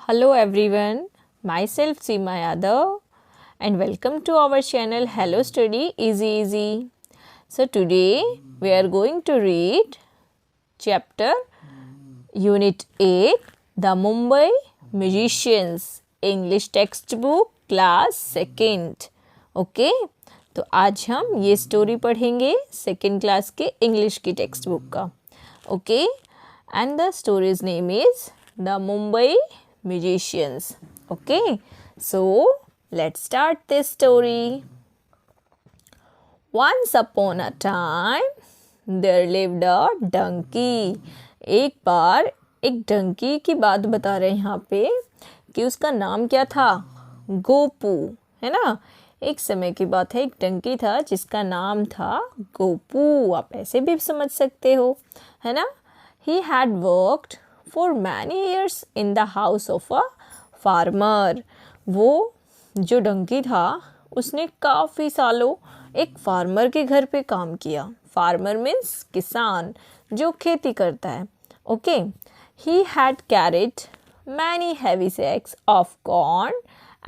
Hello everyone, myself Seema Yadav and welcome to our channel Hello Study Easy Easy. So today we are going to read chapter Unit 8 The Mumbai Musicians English textbook class 2nd. Okay तो आज हम ये story पढ़ेंगे 2nd class के English की text book का. Okay and the stories name is the Mumbai musicians. Okay, so let's start this story. Once upon a time there lived a donkey. एक बार एक डंकी की बात बता रहे हैं यहाँ पे कि उसका नाम क्या था, गोपू, है ना. एक समय की बात है, एक डंकी था जिसका नाम था गोपू. आप ऐसे भी समझ सकते हो, है ना. He had worked for many years in the house of a farmer. वो जो डंकी था उसने काफ़ी सालों एक फार्मर के घर पे काम किया. फार्मर मीन्स किसान जो खेती करता है. Okay, he had carried many heavy sacks of corn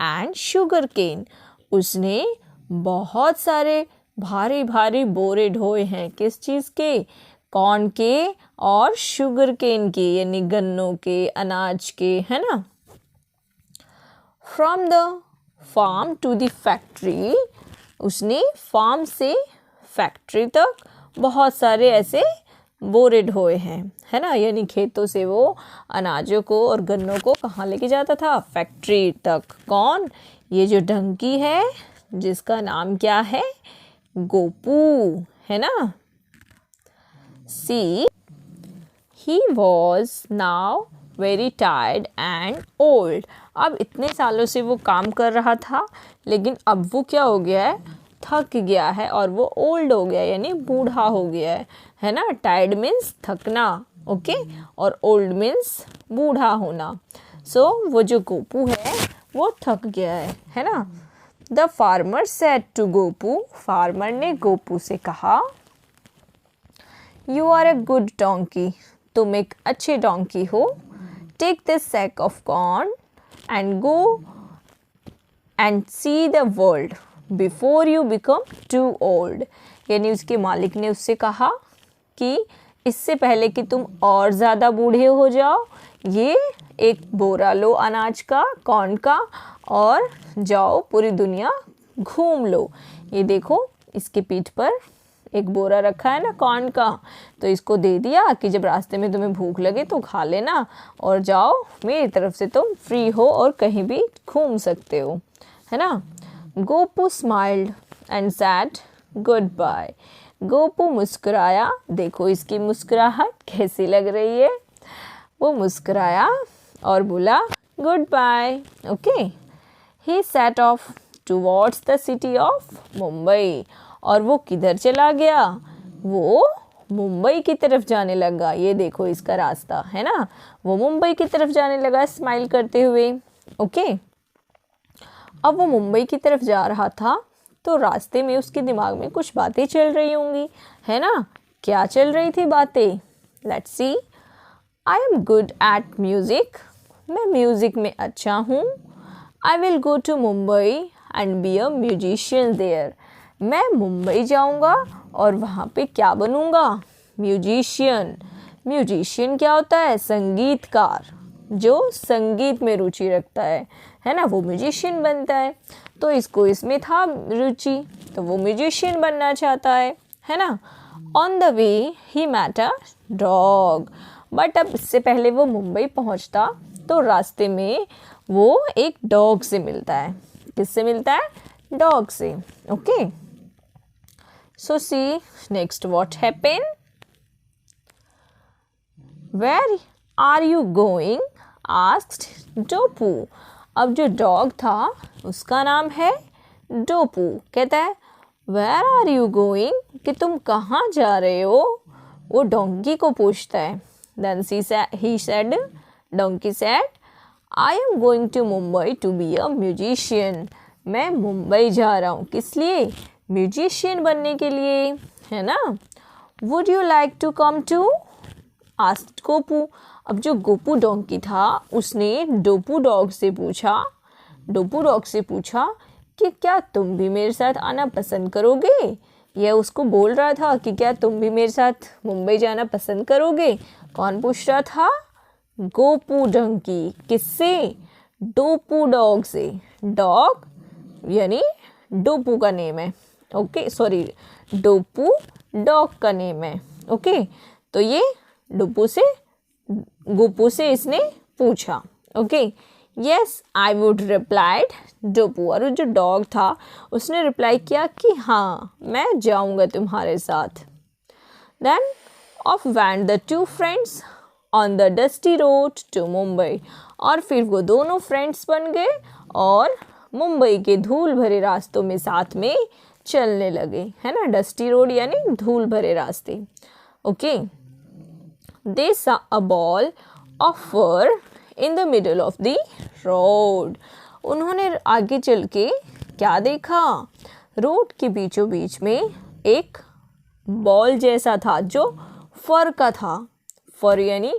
and sugar cane. उसने बहुत सारे भारी भारी बोरे ढोए हैं. किस चीज़ के? कॉर्न के और शुगर केन के, यानी गन्नों के, अनाज के, है ना. From the farm to the factory. उसने फार्म से फैक्ट्री तक बहुत सारे ऐसे बोरे ढोए हैं, है ना. यानी खेतों से वो अनाजों को और गन्नों को कहाँ लेके जाता था? फैक्ट्री तक. कौन? ये जो डंकी है जिसका नाम क्या है? गोपू, है ना. See, he was now very tired and old. अब इतने सालों से वो काम कर रहा था, लेकिन अब वो क्या हो गया है? थक गया है और वो ओल्ड हो गया है, यानी बूढ़ा हो गया है ना. टायर्ड मीन्स थकना, ओके, और ओल्ड मीन्स बूढ़ा होना. सो वो जो गोपू है वो थक गया है ना. The farmer said to Gopu. Farmer ने गोपू से कहा, You are a good donkey. तुम एक अच्छे डोंकी हो. Take this sack of corn and go and see the world before you become too old. यानी उसके मालिक ने उससे कहा कि इससे पहले कि तुम और ज़्यादा बूढ़े हो जाओ, ये एक बोरा लो अनाज का, कॉर्न का, और जाओ पूरी दुनिया घूम लो. ये देखो इसके पीठ पर एक बोरा रखा है ना कॉर्न का, तो इसको दे दिया कि जब रास्ते में तुम्हें भूख लगे तो खा लेना और जाओ, मेरी तरफ से तुम फ्री हो और कहीं भी घूम सकते हो, है ना. Gopu smiled and said good bye. Gopu मुस्कुराया. देखो इसकी मुस्कुराहट कैसी लग रही है. वो मुस्कुराया और बोला good bye. Okay, he set off towards the city of Mumbai. और वो किधर चला गया? वो मुंबई की तरफ जाने लगा. ये देखो इसका रास्ता, है ना. वो मुंबई की तरफ जाने लगा स्माइल करते हुए. ओके, अब वो मुंबई की तरफ जा रहा था तो रास्ते में उसके दिमाग में कुछ बातें चल रही होंगी, है ना. क्या चल रही थी बातें? Let's see. I am good at music. मैं म्यूज़िक में अच्छा हूँ. I will go to Mumbai and be a musician there. मैं मुंबई जाऊंगा और वहाँ पे क्या बनूंगा? म्यूजिशियन. म्यूजिशियन क्या होता है? संगीतकार, जो संगीत में रुचि रखता है ना, वो म्यूजिशियन बनता है. तो इसको इसमें था रुचि, तो वो म्यूजिशियन बनना चाहता है ना. On the way he met a dog. But अब इससे पहले वो मुंबई पहुँचता तो रास्ते में वो एक डॉग से मिलता है. किससे मिलता है? डॉग से. Okay, so see next what happened. Where are you going? asked डोपू. अब जो डॉग था उसका नाम है डोपू. कहता है Where are you going? कि तुम कहाँ जा रहे हो? वो डोंकी को पूछता है. Then he said, donkey said, I am going to Mumbai to be a musician. मैं मुंबई जा रहा हूँ. किस लिए? म्यूजिशियन बनने के लिए, है ना. Would you like to come too? Asked Gopu. अब जो गोपू डोंकी था उसने डोपू डॉग से पूछा कि क्या तुम भी मेरे साथ आना पसंद करोगे। यह उसको बोल रहा था कि क्या तुम भी मेरे साथ मुंबई जाना पसंद करोगे। कौन पूछ रहा था? गोपू डंकी। किससे? डोपू डॉग से। डॉग यानी डोपू का नेम है। ओके सॉरी, डोपू डॉग का नेम है। ओके, तो ये गोपू से इसने पूछा। Okay, yes I would replied Dopu. और जो डॉग था उसने रिप्लाई किया कि हाँ मैं जाऊंगा तुम्हारे साथ। Then off went the two friends on the dusty road to Mumbai. और फिर वो दोनों फ्रेंड्स बन गए और मुंबई के धूल भरे रास्तों में साथ में चलने लगे, है ना। डस्टी रोड यानी धूल भरे रास्ते। Okay, they saw a ball of fur in the middle of the road। उन्होंने आगे चल के क्या देखा? रोड के बीचों बीच में एक बॉल जैसा था जो फर का था। फर यानी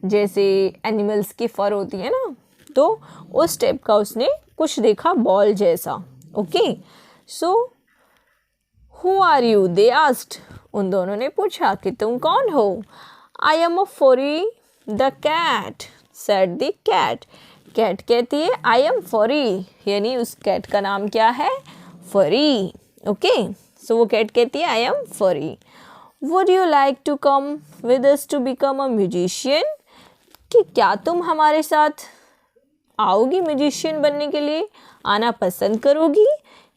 जैसे एनिमल्स की फर होती है ना, तो उस टाइप का उसने कुछ देखा, बॉल जैसा। Okay, so who are you? They asked. उन दोनों ने पूछा कि तुम कौन हो? आई am a Furry the cat said the cat. Cat कहती है आई एम फरी, यानी उस कैट का नाम क्या है? फरी। ओके, सो वो कैट कहती है I am Furry. Would you like to come with us to become a musician? कि क्या तुम हमारे साथ आओगी म्यूजिशियन बनने के लिए? आना पसंद करोगी?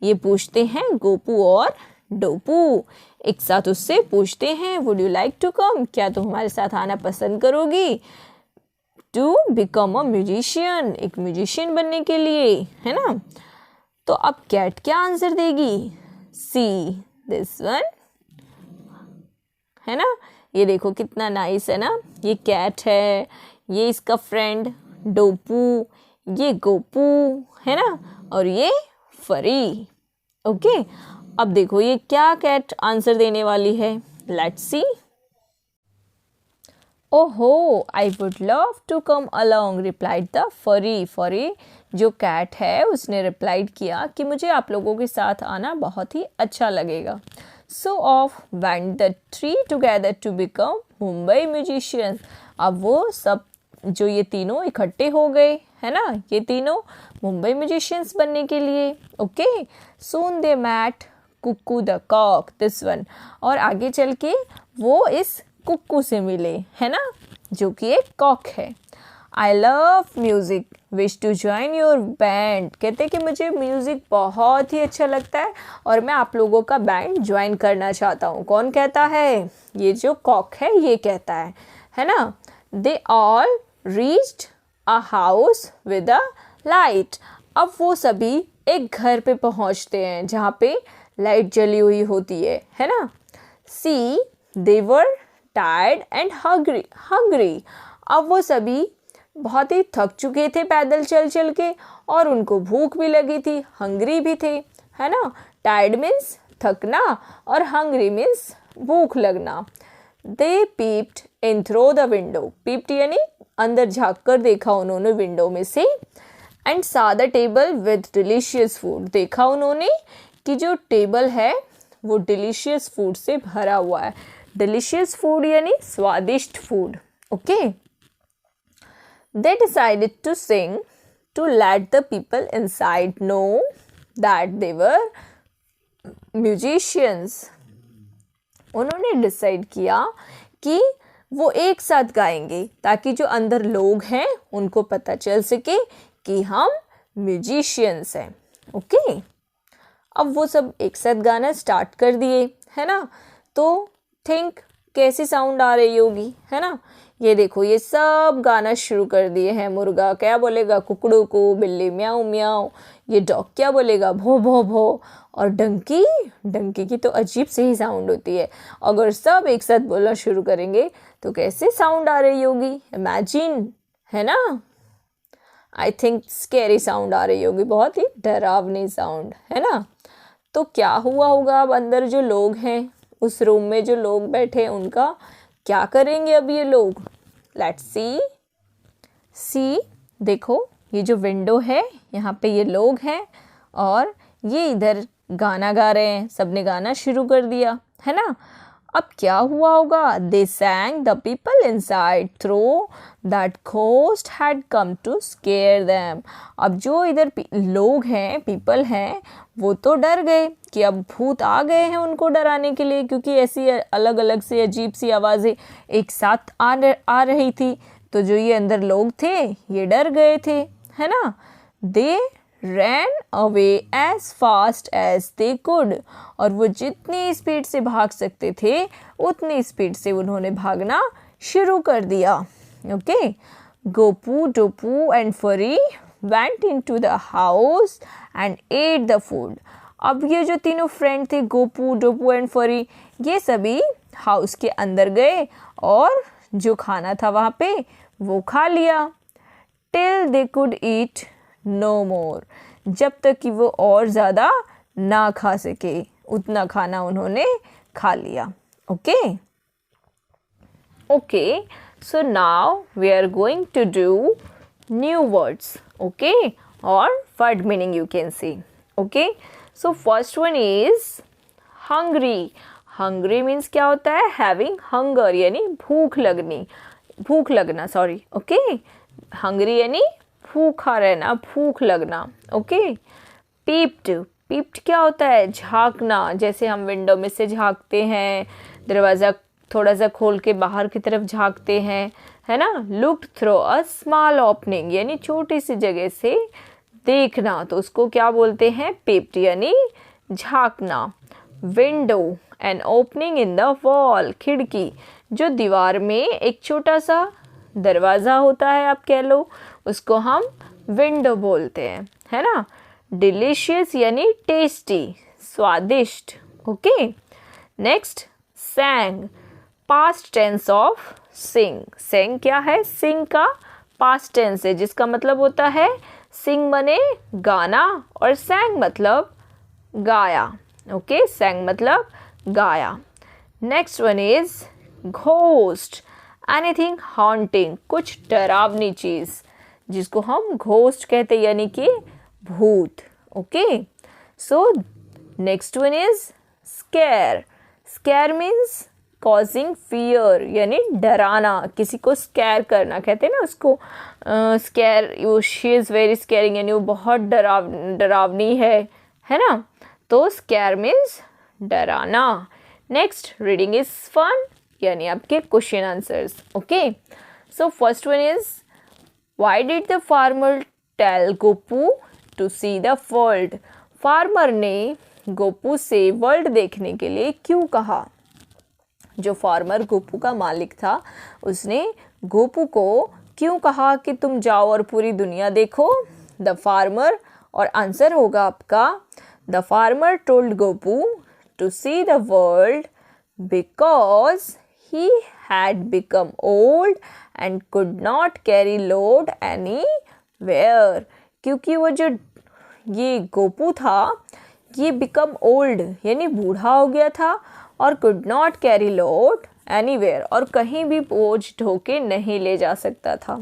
ये पूछते हैं गोपू और डोपू एक साथ उससे पूछते हैं would you like to come, क्या तुम हमारे साथ आना पसंद करोगी? टू बिकम अ म्यूजिशियन, एक म्यूजिशियन बनने के लिए, है ना। तो अब कैट क्या आंसर देगी? सी दिस वन, है ना। ये देखो कितना नाइस है ना। ये कैट है, ये इसका फ्रेंड डोपू, ये गोपू, है ना, और ये फरी। ओके, अब देखो ये क्या कैट आंसर देने वाली है। Let's see. ओहो, I would love to come along replied the fairy. Fairy जो कैट है उसने रिप्लाइड किया कि मुझे आप लोगों के साथ आना बहुत ही अच्छा लगेगा। So off went the three together to become Mumbai musicians. अब वो सब जो ये तीनों इकट्ठे हो गए, है ना, ये तीनों मुंबई म्यूजिशियंस बनने के लिए। Okay, soon they met Kukku the cock this one. और आगे चल के वो इस कुक्कू से मिले, है ना, जो कि एक कॉक है। I love music wish to join your band. कहते कि मुझे म्यूज़िक बहुत ही अच्छा लगता है और मैं आप लोगों का बैंड ज्वाइन करना चाहता हूँ। कौन कहता है? ये जो कॉक है ये कहता है ना। They all reached a house with a light. अब वो सभी एक घर पे पहुँचते हैं जहाँ पे लाइट जली हुई होती है ना। सी दे वर टायर्ड एंड हंग्री। अब वो सभी बहुत ही थक चुके थे पैदल चल चल के और उनको भूख भी लगी थी, हंग्री भी थे, है ना। टायर्ड मीन्स थकना और हंग्री मीन्स भूख लगना। They peeped in through the window. Peeped यानी अंदर झाँक कर देखा उन्होंने विंडो में से। एंड सा the table with delicious food. देखा उन्होंने कि जो टेबल है वो डिलीशियस फूड से भरा हुआ है। डिलीशियस फूड यानी स्वादिष्ट food. Okay, they decided to sing to let the people inside know that they were musicians। उन्होंने डिसाइड किया कि वो एक साथ गाएंगे ताकि जो अंदर लोग हैं उनको पता चल सके कि हम म्यूजिशियंस हैं। ओके, अब वो सब एक साथ गाना स्टार्ट कर दिए, है ना। तो थिंक कैसी साउंड आ रही होगी, है ना। ये देखो ये सब गाना शुरू कर दिए हैं। मुर्गा क्या बोलेगा? कुकड़ू को। बिल्ली म्याऊ म्याऊ। ये डॉग क्या बोलेगा? भो भो भो। और डंकी की तो अजीब सी ही साउंड होती है। अगर सब एक साथ बोलना शुरू करेंगे तो कैसे साउंड आ रही होगी? इमेजिन, है ना। आई थिंक स्कैरी साउंड आ रही होगी, बहुत ही डरावनी साउंड, है ना। तो क्या हुआ होगा अब अंदर जो लोग हैं, उस रूम में जो लोग बैठे उनका क्या करेंगे अब ये लोग? लेट्स सी देखो, ये जो विंडो है यहाँ पे ये लोग हैं और ये इधर गाना गा रहे हैं, सबने गाना शुरू कर दिया है ना। अब क्या हुआ होगा? दे sang the people inside through that ghost had come to scare them। अब जो इधर लोग हैं, पीपल हैं, वो तो डर गए कि अब भूत आ गए हैं उनको डराने के लिए, क्योंकि ऐसी अलग अलग सी अजीब सी आवाज़ें एक साथ आ रही थी। तो जो ये अंदर लोग थे ये डर गए थे, है ना। दे ran away as fast as they could। और वो जितनी स्पीड से भाग सकते थे उतनी स्पीड से उन्होंने भागना शुरू कर दिया। ओके, गोपू, डोपू एंड फरी went into the house and ate the food। अब ये जो तीनों फ्रेंड थे, गोपू, डोपू एंड फरी, ये सभी हाउस के अंदर गए और जो खाना था वहाँ पे वो खा लिया। Till they could eat no more। जब तक कि वो और ज़्यादा ना खा सके, उतना खाना उन्होंने खा लिया। Okay, so now we are going to do new words, okay, or word meaning you can see। okay, so first one is hungry। hungry means क्या होता है? having hunger यानी भूख लगना सॉरी। ओके, hungry यानी भूखा रहना, भूख लगना। ओके, पीप्ड क्या होता है? झांकना, जैसे हम विंडो में से झांकते हैं, दरवाज़ा थोड़ा सा खोल के बाहर की तरफ झांकते हैं, है ना। Looked through a small opening यानी छोटी सी जगह से देखना, तो उसको क्या बोलते हैं? पीप्ड यानी झांकना। Window, an opening in the wall, खिड़की, जो दीवार में एक छोटा सा दरवाज़ा होता है, आप कह लो, उसको हम विंडो बोलते हैं, है ना। डिलीशियस यानी टेस्टी, स्वादिष्ट। Okay, next sang, past tense of sing. Sing क्या है? सिंग का पास्ट टेंस है, जिसका मतलब होता है सिंग बने गाना और सैंग मतलब गाया। ओके, सैंग मतलब गाया। Next one is ghost, anything haunting, कुछ डरावनी चीज़, जिसको हम घोस्ट कहते हैं यानी कि भूत। Okay, so next one is square. Square means causing fear यानी डराना, किसी को स्केर करना, कहते हैं ना उसको scare, you she is very scaring यानी वो बहुत डरावनी है ना। तो स्केर मीन्स डराना। नेक्स्ट, रीडिंग इज फन यानी आपके question answers. Okay, so first one is Why did the farmer tell Gopu to see the world? Farmer ने गोपू से वर्ल्ड देखने के लिए क्यों कहा? जो फार्मर गोपू का मालिक था, उसने गोपू को क्यों कहा कि तुम जाओ और पूरी दुनिया देखो? द फार्मर, और आंसर होगा आपका the farmer told Gopu to see the world because he had become old and could not carry load anywhere। क्योंकि वो जो ये गोपू था, ये become old यानी बूढ़ा हो गया था, और could not carry load anywhere, और कहीं भी बोझ ढोके नहीं ले जा सकता था,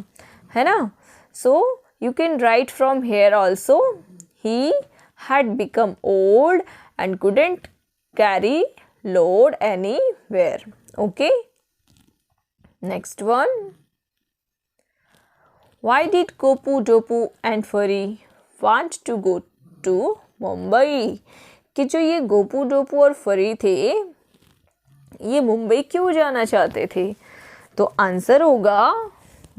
है ना। So you can write from here also, he had become old and couldn't carry load anywhere। Okay, next one, why did Gopu, Dopu and Furry want to go to Mumbai? कि जो ये गोपू, डोपू और फरी थे, ये मुंबई क्यों जाना चाहते थे? तो आंसर होगा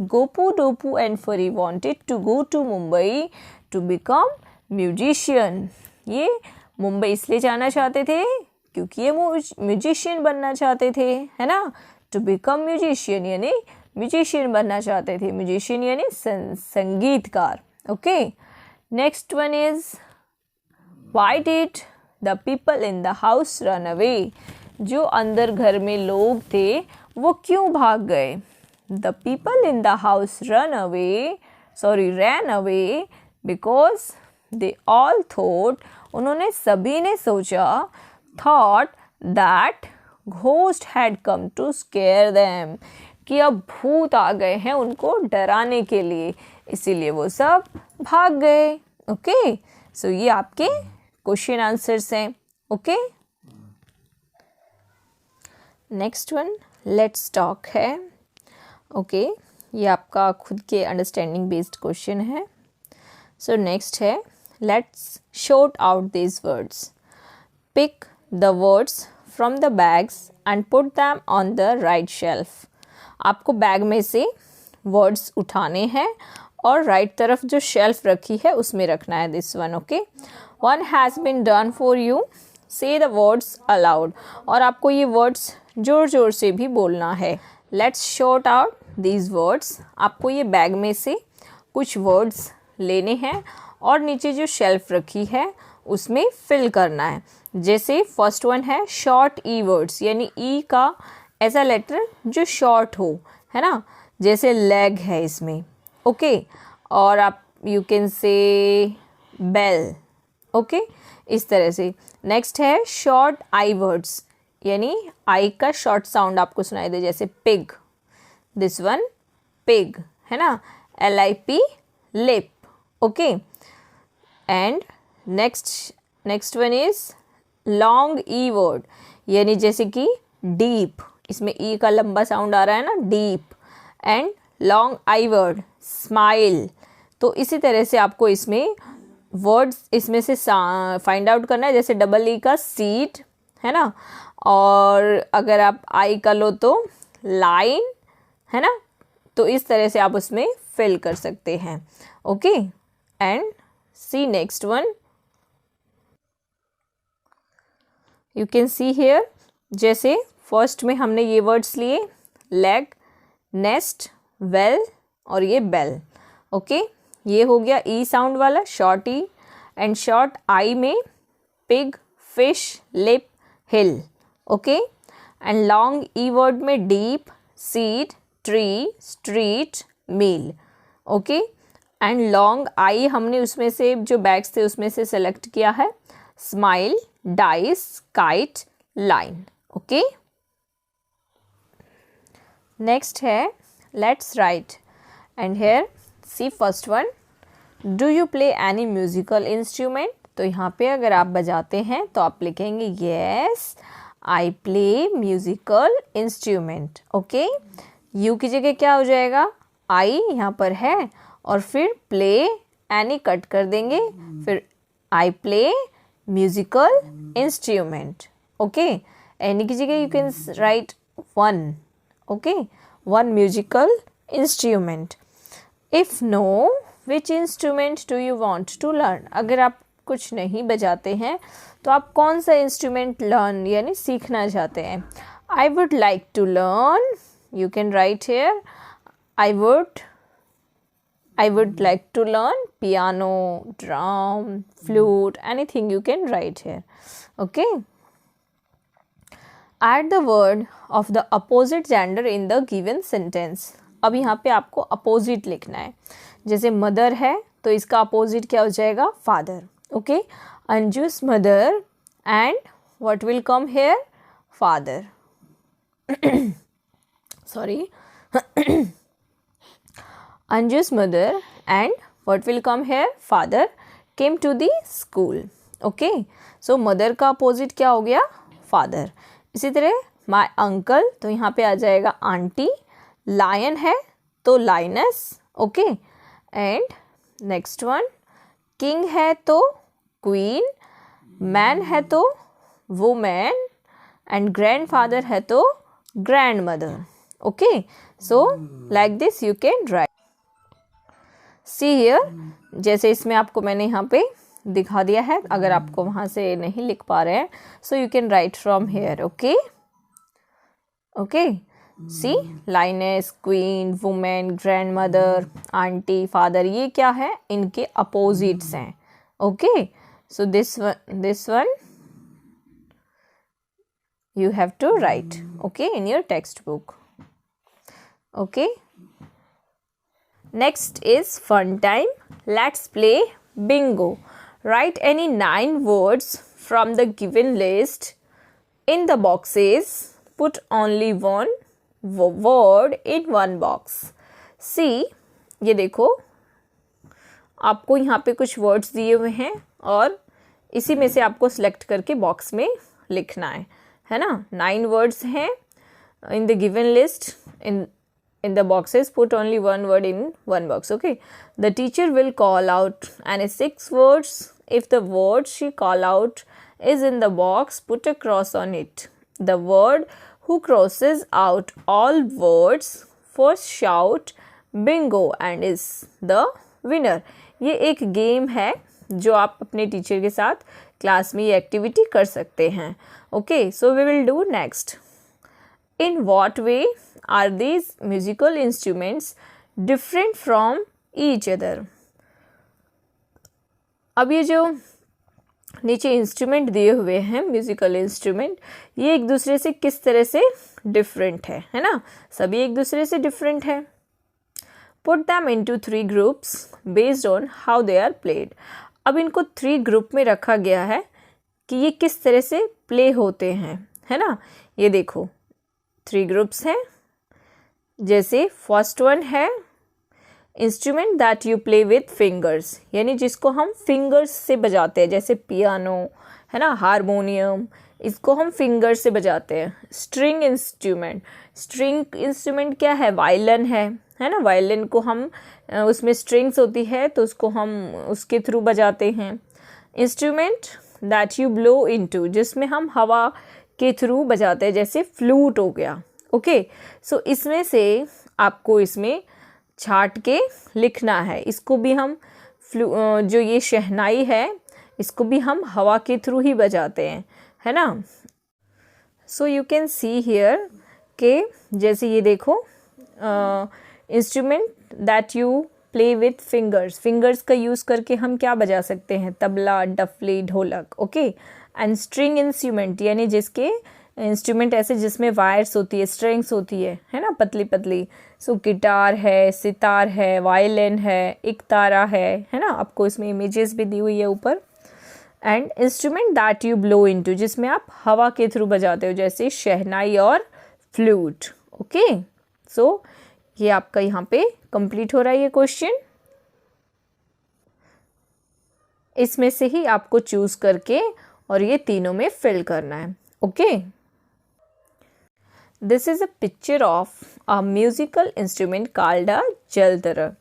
Gopu, Dopu and Furry wanted to go to Mumbai to become musician. ये मुंबई इसलिए जाना चाहते थे क्योंकि ये म्यूजिशियन बनना चाहते थे, है ना। टू बिकम म्यूजिशियन यानी म्यूजिशियन बनना चाहते थे, म्यूजिशियन यानी संगीतकार। Okay, next one is why did the people in the house run away? जो अंदर घर में लोग थे वो क्यों भाग गए? The people in the house run away because they all thought, उन्होंने सभी ने सोचा, thought that ghost had come to scare them, कि अब भूत आ गए हैं उनको डराने के लिए, इसीलिए वो सब भाग गए. ओके, सो ये आपके क्वेश्चन आंसर्स हैं. Okay, next one let's talk है. ओके, ये आपका खुद के अंडरस्टैंडिंग बेस्ड क्वेश्चन है. सो नेक्स्ट है let's sort out these words. Pick the words from the bags and put them on the right shelf. आपको bag में से वर्ड्स उठाने हैं और राइट तरफ जो शेल्फ रखी है उसमें रखना है. This one. Okay, one has been done for you. Say the words aloud. और आपको ये वर्ड्स जोर जोर से भी बोलना है. Let's sort out these words. आपको ये बैग में से कुछ वर्ड्स लेने हैं और नीचे जो शेल्फ रखी है उसमें फिल करना है. जैसे फर्स्ट वन है शॉर्ट ई वर्ड्स, यानी ई का ऐसा लेटर जो शॉर्ट हो, है ना, जैसे लेग है इसमें. ओके, और आप you can say bell. Okay, इस तरह से. नेक्स्ट है शॉर्ट आई वर्ड्स, यानी आई का शॉर्ट साउंड आपको सुनाई दे, जैसे पिग. दिस वन पिग, है ना, LIP lip. Okay, and next one is long e word, यानी जैसे कि डीप, इसमें ई का लंबा साउंड आ रहा है ना, deep. And long I word smile. तो इसी तरह से आपको इसमें वर्ड्स इसमें से फाइंड आउट करना है. जैसे डबल ई का सीट, है ना, और अगर आप आई का लो तो लाइन, है ना. तो इस तरह से आप उसमें फिल कर सकते हैं. Okay, and see next one. You can see here, जैसे फर्स्ट में हमने ये वर्ड्स लिए लेग, नेस्ट, वेल और ये बेल. ओके, ये हो गया ई साउंड वाला short e. And short i में pig, fish, lip, hill. Okay, and long e word में deep, seed, tree, street, meal. Okay, and long i हमने उसमें से जो बैग्स थे उसमें से सेलेक्ट किया है smile, dice, kite, line. Okay, next है let's write. And here see first one, do you play any musical instrument. तो यहाँ पे अगर आप बजाते हैं तो आप लिखेंगे yes I play musical instrument. Okay, you की जगह क्या हो जाएगा, आई यहाँ पर है और फिर प्ले एनी कट कर देंगे, फिर I play musical instrument. Okay, any की जगह you can write one. Okay, one musical instrument. If no which instrument do you want to learn. अगर आप कुछ नहीं बजाते हैं तो आप कौन सा इंस्ट्रूमेंट लर्न यानी सीखना चाहते हैं. I would like to learn, you can write here I would like to learn piano, drum, flute, anything you can write here. Okay, add the word of the opposite gender in the given sentence. अब यहाँ पे आपको opposite लिखना है. जैसे mother है तो इसका opposite क्या हो जाएगा, father. Okay, Anju's mother and what will come here, father. Sorry. Anju's mother and what will come here, father came to the school. Okay, so mother का opposite क्या हो गया, father. इसी तरह my uncle तो यहाँ पे आ जाएगा auntie. lion है तो lioness. Okay, and next one king है तो queen, man है तो woman and grandfather है तो grandmother. Okay, so like this you can write. See here, जैसे इसमें आपको मैंने यहाँ पे दिखा दिया है. अगर आपको वहाँ से नहीं लिख पा रहे हैं so you can write from here. Okay, okay, see lioness, queen, woman, grandmother, auntie, father, ये क्या है, इनके opposites हैं. Okay, so this one you have to write, okay, in your textbook. Okay, next is fun time. Let's play bingo. Write any 9 words from the given list in the boxes put only one word in one box. See, ये देखो आपको यहाँ पे कुछ words दिए हुए हैं और इसी में से आपको सिलेक्ट करके बॉक्स में लिखना है ना. 9 वर्ड्स हैं in the given list. In the boxes, put only one word in one box. Okay, the teacher will call out any 6 words. If the word she call out is in the box, put a cross on it. The word who crosses out all words first shout bingo and is the winner. ये एक game है जो आप अपने teacher के साथ class में ये एक्टिविटी कर सकते हैं. Okay, so we will do next. In what way are these musical instruments different from each other? अब ये जो नीचे इंस्ट्रूमेंट दिए हुए हैं म्यूजिकल इंस्ट्रूमेंट, ये एक दूसरे से किस तरह से डिफरेंट है ना. सभी एक दूसरे से डिफरेंट है. Put them into 3 groups based on how they are played. अब इनको 3 ग्रुप में रखा गया है कि ये किस तरह से प्ले होते हैं, है ना. ये देखो 3 ग्रुप्स हैं. जैसे फर्स्ट वन है instrument that you play with fingers, यानी जिसको हम फिंगर्स से बजाते हैं, जैसे पियानो है ना, हारमोनियम, इसको हम फिंगर से बजाते हैं. स्ट्रिंग इंस्ट्रूमेंट, स्ट्रिंग इंस्ट्रूमेंट क्या है, वायलिन है ना. वायलिन को हम उसमें स्ट्रिंग्स होती है तो उसको हम उसके थ्रू बजाते हैं. Instrument that you blow into, जिसमें हम हवा के थ्रू बजाते हैं, जैसे फ्लूट हो गया. ओके, सो इसमें से आपको इसमें छाट के लिखना है. इसको भी हम जो ये शहनाई है इसको भी हम हवा के थ्रू ही बजाते हैं, है ना. So you can see here के जैसे ये देखो instrument that you play with fingers, fingers का यूज़ करके हम क्या बजा सकते हैं, तबला, डफली, ढोलक. ओके, एंड स्ट्रिंग इंस्ट्रूमेंट यानी जिसके इंस्ट्रूमेंट ऐसे जिसमें वायर्स होती है, स्ट्रिंग्स होती है ना, पतली पतली. सो गिटार है, सितार है, वायलिन है, एक तारा है ना. आपको इसमें इमेजेस भी दी हुई है ऊपर. And instrument that you blow into, जिसमें आप हवा के थ्रू बजाते हो, जैसे शहनाई और फ्लूट. ओके, सो ये आपका यहाँ पे कंप्लीट हो रहा है ये क्वेश्चन. इसमें से ही आपको चूज करके और ये तीनों में फिल करना है. Okay, this is a picture of a musical instrument called a जल तरंग.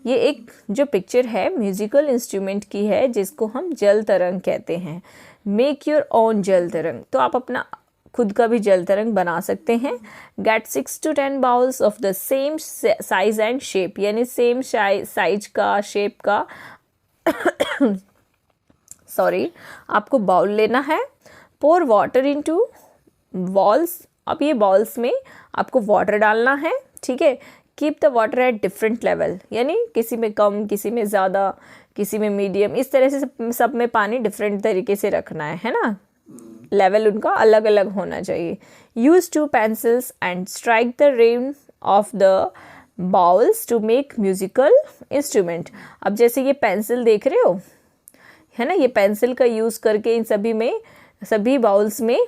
ये एक जो पिक्चर है म्यूजिकल इंस्ट्रूमेंट की है जिसको हम जल तरंग कहते हैं. मेक योर ओन जल तरंग, तो आप अपना खुद का भी जल तरंग बना सकते हैं. Get 6 to 10 bowls of the same size and shape, यानी सेम साइज का, शेप का सॉरी, आपको बाउल लेना है. पोर वाटर इनटू बॉल्स, अब ये बॉल्स में आपको वाटर डालना है. ठीक है, keep the water at different level, यानी किसी में कम, किसी में ज़्यादा, किसी में मीडियम, इस तरह से सब में पानी डिफरेंट तरीके से रखना है ना. लेवल उनका अलग अलग होना चाहिए. Use 2 pencils and strike the rim of the bowls to make musical instrument. अब जैसे ये पेंसिल देख रहे हो है ना, ये पेंसिल का यूज़ करके इन सभी बाउल्स में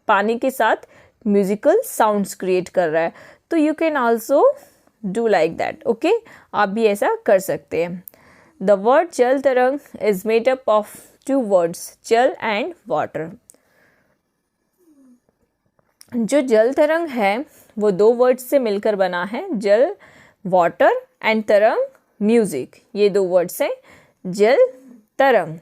पानी के साथ म्यूजिकल साउंड्स क्रिएट कर रहा है. तो you can also do like that. Okay, आप भी ऐसा कर सकते हैं. द वर्ड जल तरंग is made up of 2 words, जल एंड वाटर. जो जल तरंग है वो 2 वर्ड्स से मिलकर बना है, जल वाटर एंड तरंग म्यूजिक. ये 2 वर्ड्स हैं, जल तरंग.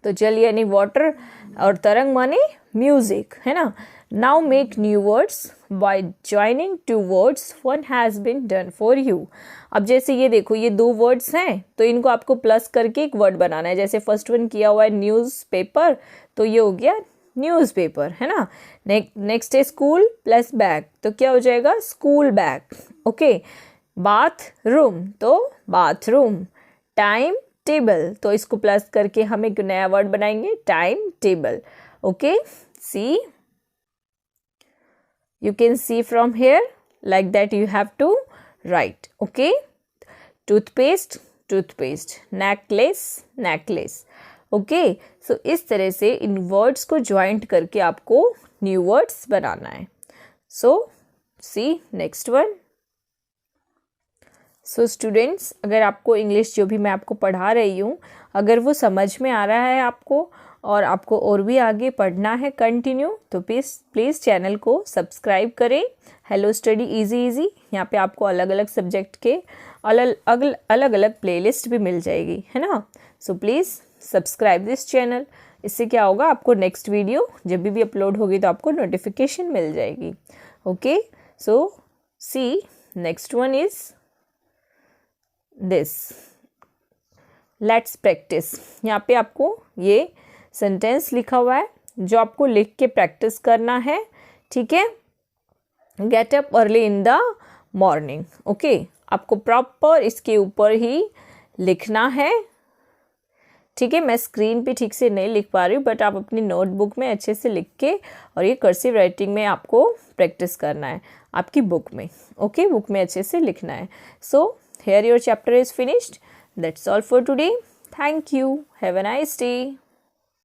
तो जल यानी वाटर और तरंग माने म्यूजिक, है ना. Now make new words by joining 2 words, one has been done for you. अब जैसे ये देखो ये 2 वर्ड्स हैं तो इनको आपको प्लस करके एक वर्ड बनाना है. जैसे फर्स्ट वन किया हुआ है न्यूज़पेपर, तो ये हो गया न्यूज़पेपर, है ना. नेक्स्ट है स्कूल प्लस बैग, तो क्या हो जाएगा स्कूल बैग. ओके, बाथरूम तो बाथरूम. टाइम टेबल, तो इसको प्लस करके हम एक नया वर्ड बनाएंगे, time table. Okay, see, you can see from here like that you have to write. Okay, toothpaste, toothpaste, necklace, necklace. Okay, so इस तरह से इन वर्ड्स को ज्वाइंट करके आपको न्यू वर्ड्स बनाना है. सो see next one. So students, अगर आपको English जो भी मैं आपको पढ़ा रही हूँ अगर वो समझ में आ रहा है आपको और आपको और भी आगे पढ़ना है कंटिन्यू, तो प्लीज़ चैनल को सब्सक्राइब करें. हेलो स्टडी इजी इजी, यहाँ पे आपको अलग अलग सब्जेक्ट के अलग अलग प्लेलिस्ट भी मिल जाएगी, है ना. So please subscribe this channel. इससे क्या होगा, आपको नेक्स्ट वीडियो जब भी अपलोड होगी तो आपको नोटिफिकेशन मिल जाएगी. Okay, so see next one is this. Let's practice. यहाँ पे आपको ये सेंटेंस लिखा हुआ है जो आपको लिख के प्रैक्टिस करना है. ठीक है. Get up early in the morning. Okay, आपको प्रॉपर इसके ऊपर ही लिखना है. ठीक है, मैं स्क्रीन पे ठीक से नहीं लिख पा रही हूँ बट आप अपनी नोटबुक में अच्छे से लिख के और ये कर्सिव राइटिंग में आपको प्रैक्टिस करना है आपकी बुक में. ओके, बुक में अच्छे से लिखना है. सो here your chapter is finished. That's all for today. Thank you. Have a nice day.